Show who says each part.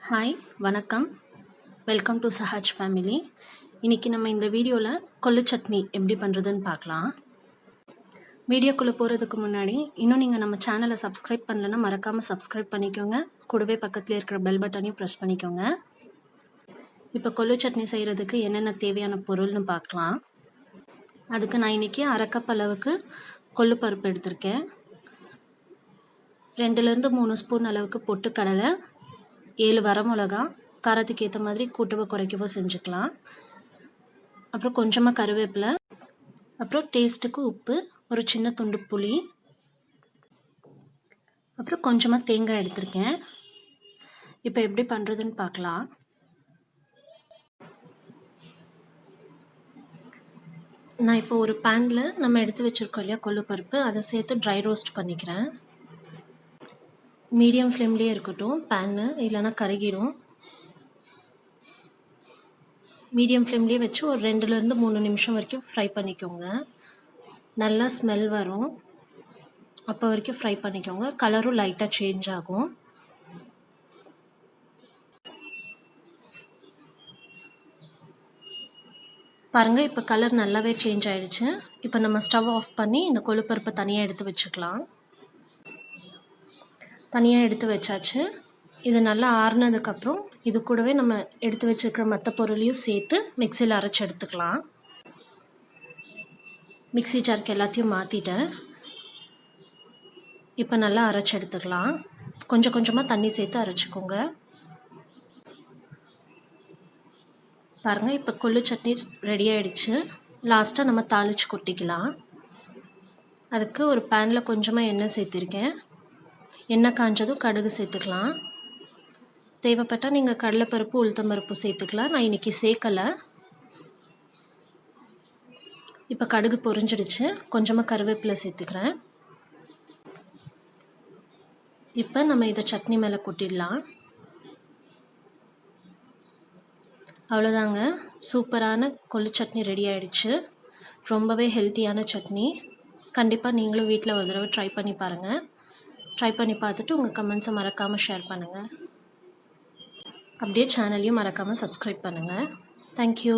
Speaker 1: Hi வணக்கம் welcome to Sahaj family. இன்றைக்கி நம்ம இந்த வீடியோவில் கொள்ளு சட்னி எப்படி பண்ணுறதுன்னு பார்க்கலாம். வீடியோக்குள்ளே போகிறதுக்கு முன்னாடி இன்னும் நீங்கள் நம்ம சேனலை சப்ஸ்கிரைப் பண்ணலைன்னா மறக்காமல் சப்ஸ்கிரைப் பண்ணிக்கோங்க. கூடவே பக்கத்தில் இருக்கிற பெல் பட்டனையும் ப்ரெஸ் பண்ணிக்கோங்க. இப்போ கொள்ளு சட்னி செய்கிறதுக்கு என்னென்ன தேவையான பொருள்னு பார்க்கலாம். அதுக்கு நான் இன்றைக்கி அரை கப் அளவுக்கு கொள்ளு பருப்பு எடுத்திருக்கேன். 2-3 ஸ்பூன் அளவுக்கு பொட்டுக்கடலை, 7 வரமிளகா, காரத்துக்கு ஏற்ற மாதிரி கூட்டவோ குறைக்கவோ செஞ்சுக்கலாம். அப்புறம் கொஞ்சமாக கருவேப்பிலை, அப்புறம் டேஸ்ட்டுக்கு உப்பு, ஒரு சின்ன துண்டு புளி, அப்புறம் கொஞ்சமாக தேங்காய் எடுத்திருக்கேன். இப்போ எப்படி பண்ணுறதுன்னு பார்க்கலாம். நான் இப்போ ஒரு பேனில் நம்ம எடுத்து வச்சுருக்கோம் இல்லையா கொள்ளு பருப்பு, அதை சேர்த்து ட்ரை ரோஸ்ட் பண்ணிக்கிறேன். மீடியம் ஃப்ளேம்லேயே இருக்கட்டும் பேனு, இல்லைன்னா கருகிடும். மீடியம் ஃப்ளேம்லேயே வச்சு ஒரு 2-3 நிமிஷம் வரைக்கும் ஃப்ரை பண்ணிக்கோங்க. நல்லா ஸ்மெல் வரும், அப்போ வரைக்கும் ஃப்ரை பண்ணிக்கோங்க. கலரும் லைட்டாக சேஞ்ச் ஆகும். பாருங்கள், இப்போ கலர் நல்லாவே சேஞ்ச் ஆகிடுச்சு. இப்போ நம்ம ஸ்டவ் ஆஃப் பண்ணி இந்த கொள்ளுப்பருப்பை தனியாக எடுத்து வச்சுக்கலாம். தனியாக எடுத்து வச்சாச்சு. இது நல்லா ஆறுனதுக்கப்புறம் இது கூடவே நம்ம எடுத்து வச்சுருக்கிற மற்ற பொருளையும் சேர்த்து மிக்சியில் அரைச்சி எடுத்துக்கலாம். மிக்சி ஜாருக்கு எல்லாத்தையும் மாற்றிட்டேன். இப்போ நல்லா அரைச்சி எடுத்துக்கலாம். கொஞ்சம் கொஞ்சமாக தண்ணி சேர்த்து அரைச்சிக்கோங்க. பாருங்கள், இப்போ கொள்ளு சட்னி ரெடி ஆகிடுச்சு. லாஸ்ட்டாக நம்ம தாளித்து கொட்டிக்கலாம். அதுக்கு ஒரு பேனில் கொஞ்சமாக எண்ணெய் சேர்த்துருக்கேன். எண்ணெய் காஞ்சதும் கடுகு சேர்த்துக்கலாம். தேவைப்பட்டால் நீங்கள் கடலைப்பருப்பு, உளுத்தம்பருப்பு சேர்த்துக்கலாம். நான் இன்றைக்கி சேர்க்கலை. இப்போ கடுகு பொரிஞ்சிடுச்சு. கொஞ்சமாக கருவேப்பிலை சேர்த்துக்கிறேன். இப்போ நம்ம இதை சட்னி மேலே கொட்டிடலாம். அவ்வளோதாங்க, சூப்பரான கொள்ளு சட்னி ரெடி ஆகிடுச்சு. ரொம்பவே ஹெல்த்தியான சட்னி. கண்டிப்பாக நீங்களும் வீட்டில் ஒரு தடவை ட்ரை பண்ணி பாருங்கள். ட்ரை பண்ணி பார்த்துட்டு உங்கள் கமெண்ட்ஸை மறக்காமல் ஷேர் பண்ணுங்கள். அப்படியே சேனலையும் மறக்காமல் சப்ஸ்கிரைப் பண்ணுங்கள். தேங்க்யூ.